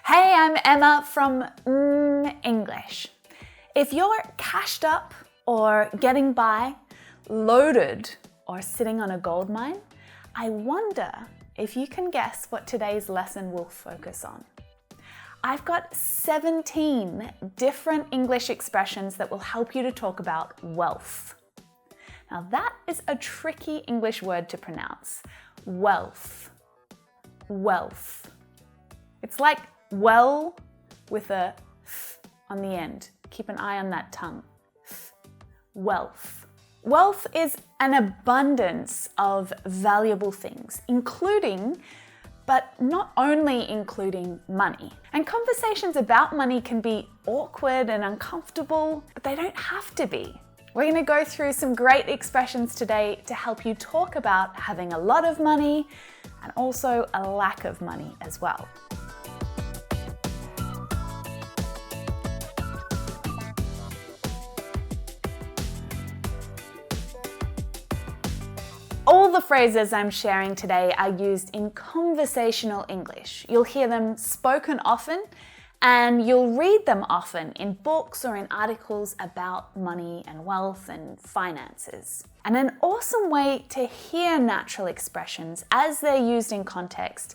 Hey, I'm Emma from English. If you're cashed up or getting by, loaded or sitting on a gold mine, I wonder if you can guess what today's lesson will focus on. I've got 17 different English expressions that will help you to talk about wealth. Now that is a tricky English word to pronounce. Wealth. Wealth. It's like well with a th on the end. Keep an eye on that tongue. Wealth. Wealth is an abundance of valuable things, including, but not only including, money. And conversations about money can be awkward and uncomfortable, but they don't have to be. We're going to go through some great expressions today to help you talk about having a lot of money and also a lack of money as well. All the phrases I'm sharing today are used in conversational English. You'll hear them spoken often, and you'll read them often in books or in articles about money and wealth and finances. And an awesome way to hear natural expressions as they're used in context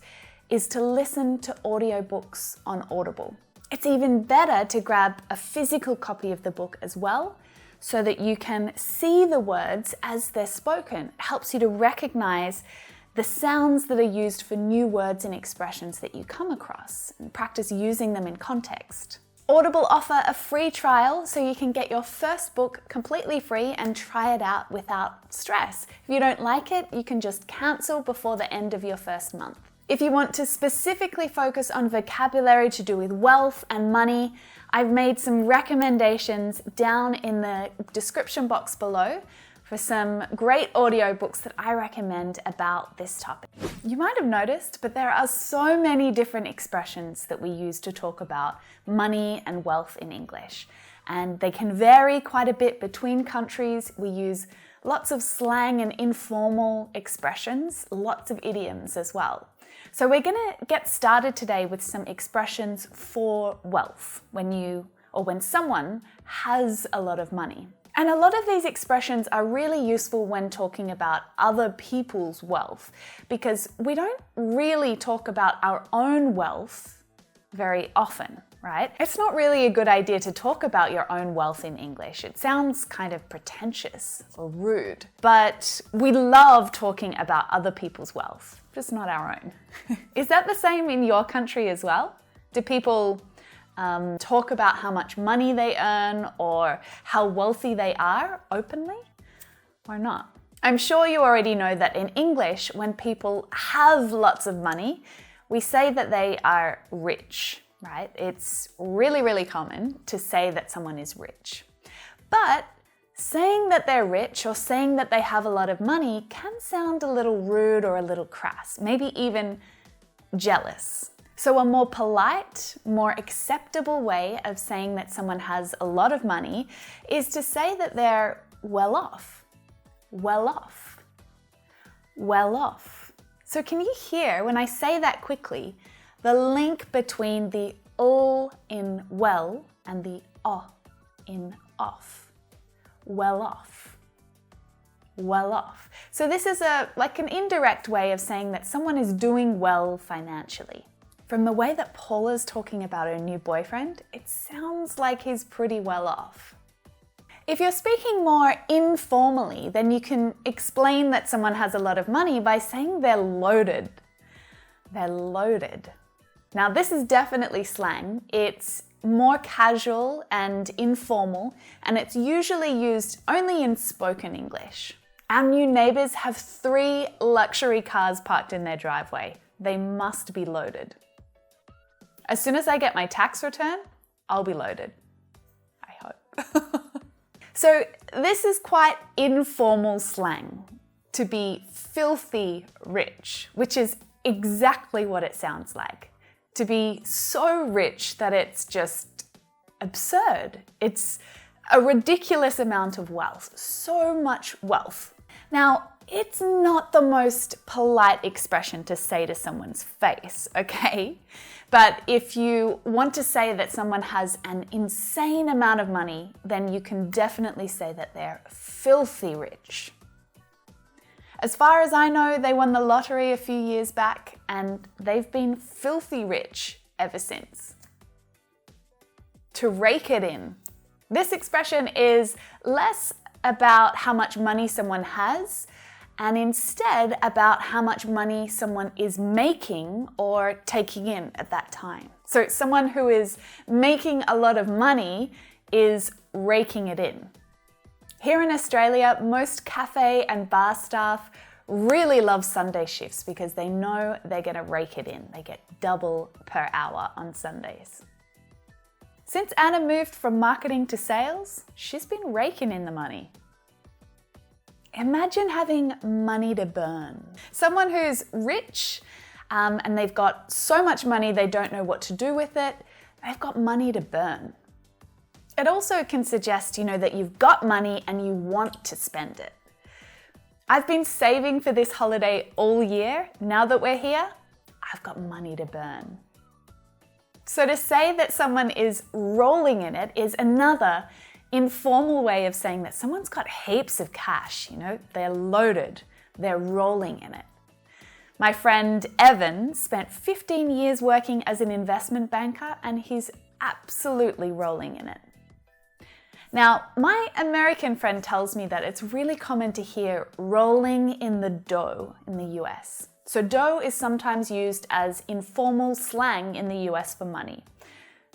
is to listen to audiobooks on Audible. It's even better to grab a physical copy of the book as well, so that you can see the words as they're spoken. It helps you to recognize the sounds that are used for new words and expressions that you come across and practice using them in context. Audible offer a free trial so you can get your first book completely free and try it out without stress. If you don't like it, you can just cancel before the end of your first month. If you want to specifically focus on vocabulary to do with wealth and money, I've made some recommendations down in the description box below for some great audiobooks that I recommend about this topic. You might have noticed, but there are so many different expressions that we use to talk about money and wealth in English. And they can vary quite a bit between countries. We use lots of slang and informal expressions, lots of idioms as well. So we're going to get started today with some expressions for wealth when someone has a lot of money. And a lot of these expressions are really useful when talking about other people's wealth, because we don't really talk about our own wealth very often, right? It's not really a good idea to talk about your own wealth in English. It sounds kind of pretentious or rude, but we love talking about other people's wealth, just not our own. Is that the same in your country as well? Do people talk about how much money they earn or how wealthy they are openly or not? I'm sure you already know that in English, when people have lots of money, we say that they are rich, right? It's really, really common to say that someone is rich. But saying that they're rich or saying that they have a lot of money can sound a little rude or a little crass, maybe even jealous. So a more polite, more acceptable way of saying that someone has a lot of money is to say that they're well off, well off, well off. So can you hear, when I say that quickly, the link between the O in well and the O in off? Well off, well off. So this is like an indirect way of saying that someone is doing well financially. From the way that Paula's talking about her new boyfriend, it sounds like he's pretty well off. If you're speaking more informally, then you can explain that someone has a lot of money by saying they're loaded. They're loaded. Now, this is definitely slang. It's more casual and informal, and it's usually used only in spoken English. Our new neighbors have 3 luxury cars parked in their driveway. They must be loaded. As soon as I get my tax return, I'll be loaded. I hope. So this is quite informal slang, to be filthy rich, which is exactly what it sounds like. To be so rich that it's just absurd. It's a ridiculous amount of wealth, so much wealth. Now, it's not the most polite expression to say to someone's face, okay? But if you want to say that someone has an insane amount of money, then you can definitely say that they're filthy rich. As far as I know, they won the lottery a few years back and they've been filthy rich ever since. To rake it in. This expression is less about how much money someone has and instead about how much money someone is making or taking in at that time. So someone who is making a lot of money is raking it in. Here in Australia, most cafe and bar staff really love Sunday shifts because they know they're going to rake it in. They get double per hour on Sundays. Since Anna moved from marketing to sales, she's been raking in the money. Imagine having money to burn. Someone who's rich and they've got so much money they don't know what to do with it, they've got money to burn. It also can suggest, that you've got money and you want to spend it. I've been saving for this holiday all year. Now that we're here, I've got money to burn. So to say that someone is rolling in it is another informal way of saying that someone's got heaps of cash, they're loaded, they're rolling in it. My friend Evan spent 15 years working as an investment banker and he's absolutely rolling in it. Now, my American friend tells me that it's really common to hear rolling in the dough in the US. So dough is sometimes used as informal slang in the US for money,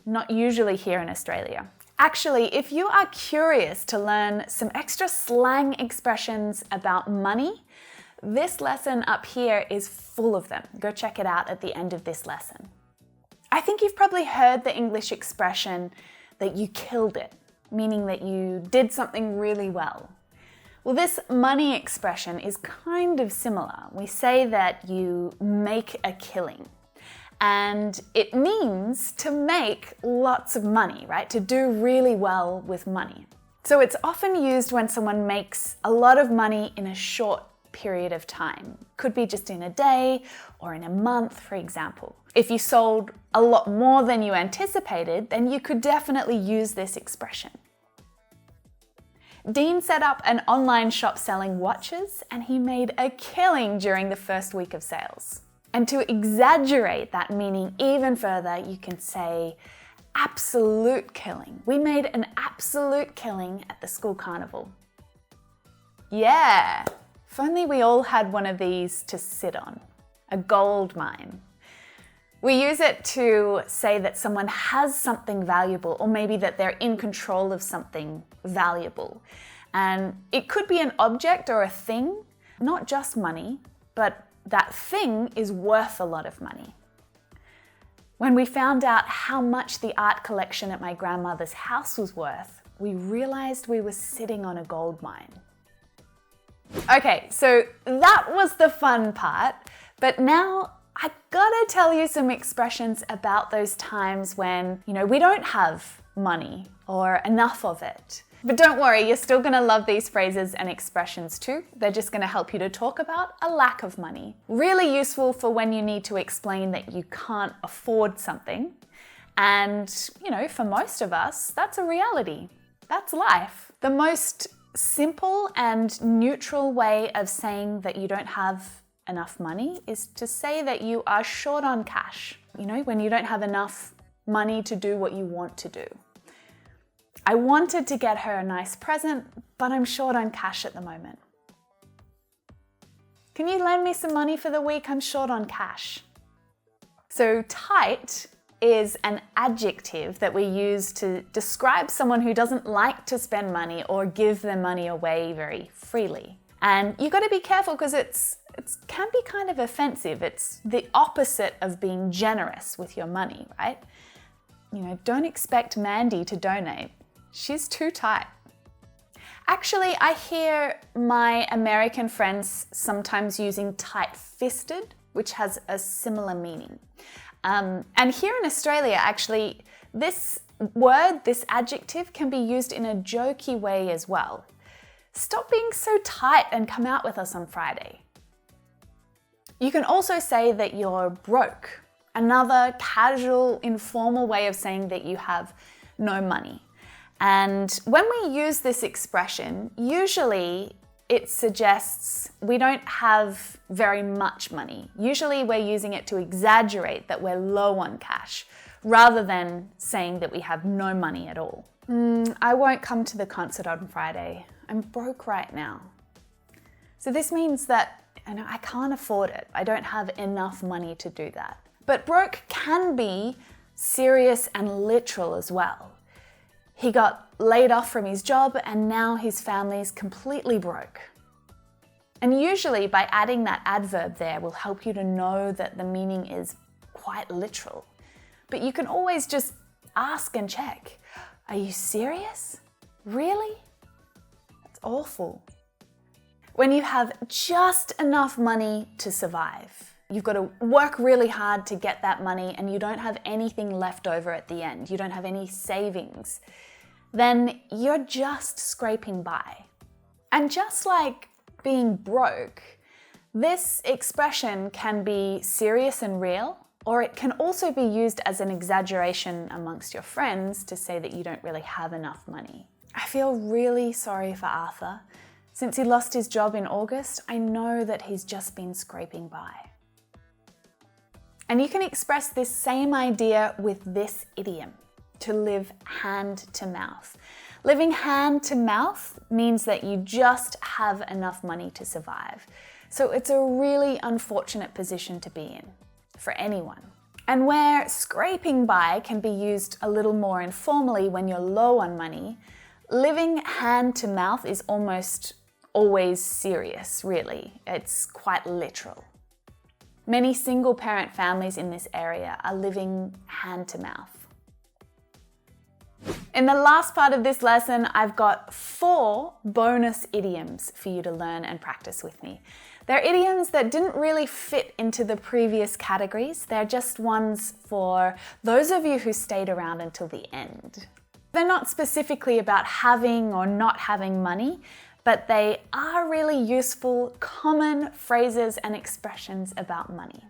not usually here in Australia. Actually, if you are curious to learn some extra slang expressions about money, this lesson up here is full of them. Go check it out at the end of this lesson. I think you've probably heard the English expression that you killed it, meaning that you did something really well. Well, this money expression is kind of similar. We say that you make a killing. And it means to make lots of money, right? To do really well with money. So it's often used when someone makes a lot of money in a short period of time. Could be just in a day or in a month, for example. If you sold a lot more than you anticipated, then you could definitely use this expression. Dean set up an online shop selling watches and he made a killing during the first week of sales. And to exaggerate that meaning even further, you can say absolute killing. We made an absolute killing at the school carnival. Yeah, if only we all had one of these to sit on. A gold mine. We use it to say that someone has something valuable or maybe that they're in control of something valuable. And it could be an object or a thing, not just money, but that thing is worth a lot of money. When we found out how much the art collection at my grandmother's house was worth, we realized we were sitting on a gold mine. Okay, so that was the fun part, but now I gotta tell you some expressions about those times when, we don't have money or enough of it. But don't worry, you're still gonna love these phrases and expressions too. They're just gonna help you to talk about a lack of money. Really useful for when you need to explain that you can't afford something. And, for most of us, that's a reality. That's life. The most simple and neutral way of saying that you don't have enough money is to say that you are short on cash. When you don't have enough money to do what you want to do. I wanted to get her a nice present, but I'm short on cash at the moment. Can you lend me some money for the week? I'm short on cash. So tight is an adjective that we use to describe someone who doesn't like to spend money or give their money away very freely. And you've got to be careful because it can be kind of offensive. It's the opposite of being generous with your money, right? Don't expect Mandy to donate. She's too tight. Actually, I hear my American friends sometimes using tight-fisted, which has a similar meaning. And here in Australia, actually, this word, this adjective, can be used in a jokey way as well. Stop being so tight and come out with us on Friday. You can also say that you're broke another casual, informal way of saying that you have no money. And when we use this expression, usually it suggests we don't have very much money. Usually we're using it to exaggerate that we're low on cash, rather than saying that we have no money at all. I won't come to the concert on Friday. I'm broke right now. So this means that I can't afford it. I don't have enough money to do that. But broke can be serious and literal as well. He got laid off from his job and now his family's completely broke. And usually by adding that adverb there will help you to know that the meaning is quite literal. But you can always just ask and check. Are you serious? Really? That's awful. When you have just enough money to survive, you've got to work really hard to get that money and you don't have anything left over at the end, you don't have any savings, then you're just scraping by. And just like being broke, this expression can be serious and real, or it can also be used as an exaggeration amongst your friends to say that you don't really have enough money. I feel really sorry for Arthur. Since he lost his job in August, I know that he's just been scraping by. And you can express this same idea with this idiom, to live hand to mouth. Living hand to mouth means that you just have enough money to survive. So it's a really unfortunate position to be in for anyone. And where scraping by can be used a little more informally when you're low on money, living hand to mouth is almost always serious, really. It's quite literal. Many single parent families in this area are living hand to mouth. In the last part of this lesson, I've got 4 bonus idioms for you to learn and practice with me. They're idioms that didn't really fit into the previous categories. They're just ones for those of you who stayed around until the end. They're not specifically about having or not having money, but they are really useful, common phrases and expressions about money.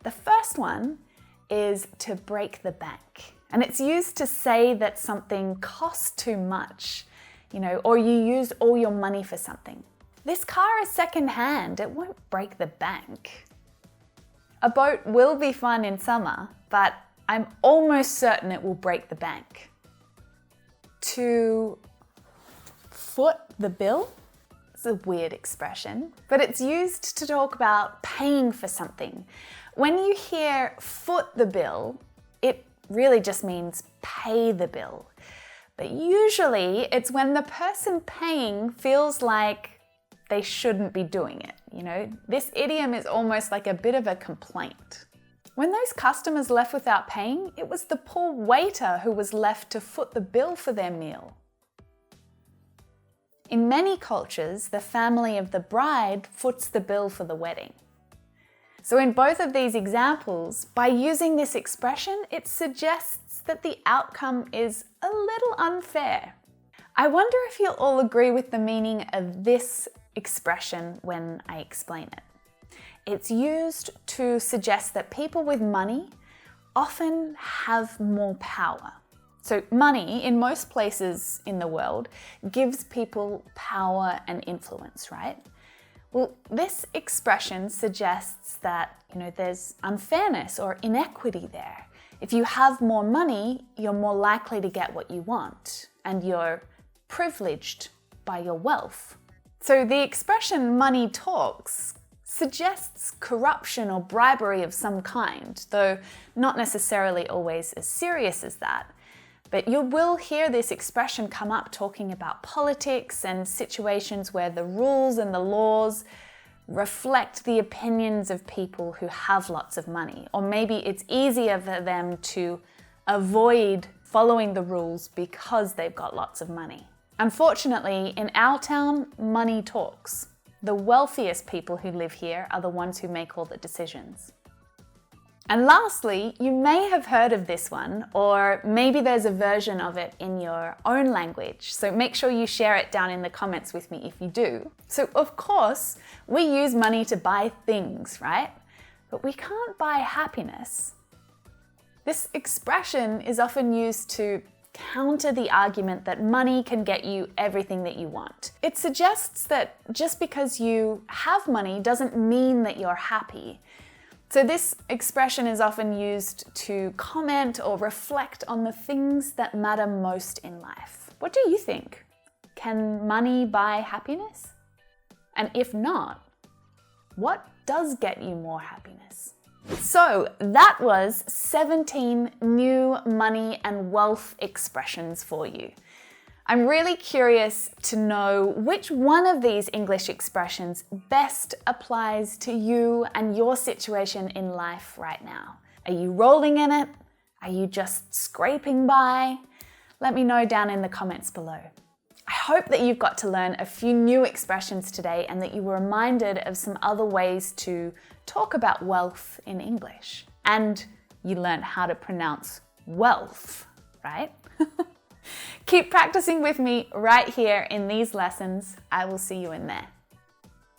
The first one is to break the bank. And it's used to say that something costs too much, or you use all your money for something. This car is second-hand, it won't break the bank. A boat will be fun in summer, but I'm almost certain it will break the bank. To foot the bill? It's a weird expression, but it's used to talk about paying for something. When you hear foot the bill, it really just means pay the bill. But usually it's when the person paying feels like they shouldn't be doing it. This idiom is almost like a bit of a complaint. When those customers left without paying, it was the poor waiter who was left to foot the bill for their meal. In many cultures, the family of the bride foots the bill for the wedding. So in both of these examples, by using this expression, it suggests that the outcome is a little unfair. I wonder if you'll all agree with the meaning of this expression when I explain it. It's used to suggest that people with money often have more power. So money, in most places in the world, gives people power and influence, right? Well, this expression suggests that, there's unfairness or inequity there. If you have more money, you're more likely to get what you want, and you're privileged by your wealth. So the expression money talks suggests corruption or bribery of some kind, though not necessarily always as serious as that. But you will hear this expression come up talking about politics and situations where the rules and the laws reflect the opinions of people who have lots of money. Or maybe it's easier for them to avoid following the rules because they've got lots of money. Unfortunately, in our town, money talks. The wealthiest people who live here are the ones who make all the decisions. And lastly, you may have heard of this one, or maybe there's a version of it in your own language. So make sure you share it down in the comments with me if you do. So of course, we use money to buy things, right? But we can't buy happiness. This expression is often used to counter the argument that money can get you everything that you want. It suggests that just because you have money doesn't mean that you're happy. So this expression is often used to comment or reflect on the things that matter most in life. What do you think? Can money buy happiness? And if not, what does get you more happiness? So that was 17 new money and wealth expressions for you. I'm really curious to know which one of these English expressions best applies to you and your situation in life right now. Are you rolling in it? Are you just scraping by? Let me know down in the comments below. I hope that you've got to learn a few new expressions today and that you were reminded of some other ways to talk about wealth in English. And you learned how to pronounce wealth, right? Keep practicing with me right here in these lessons. I will see you in there.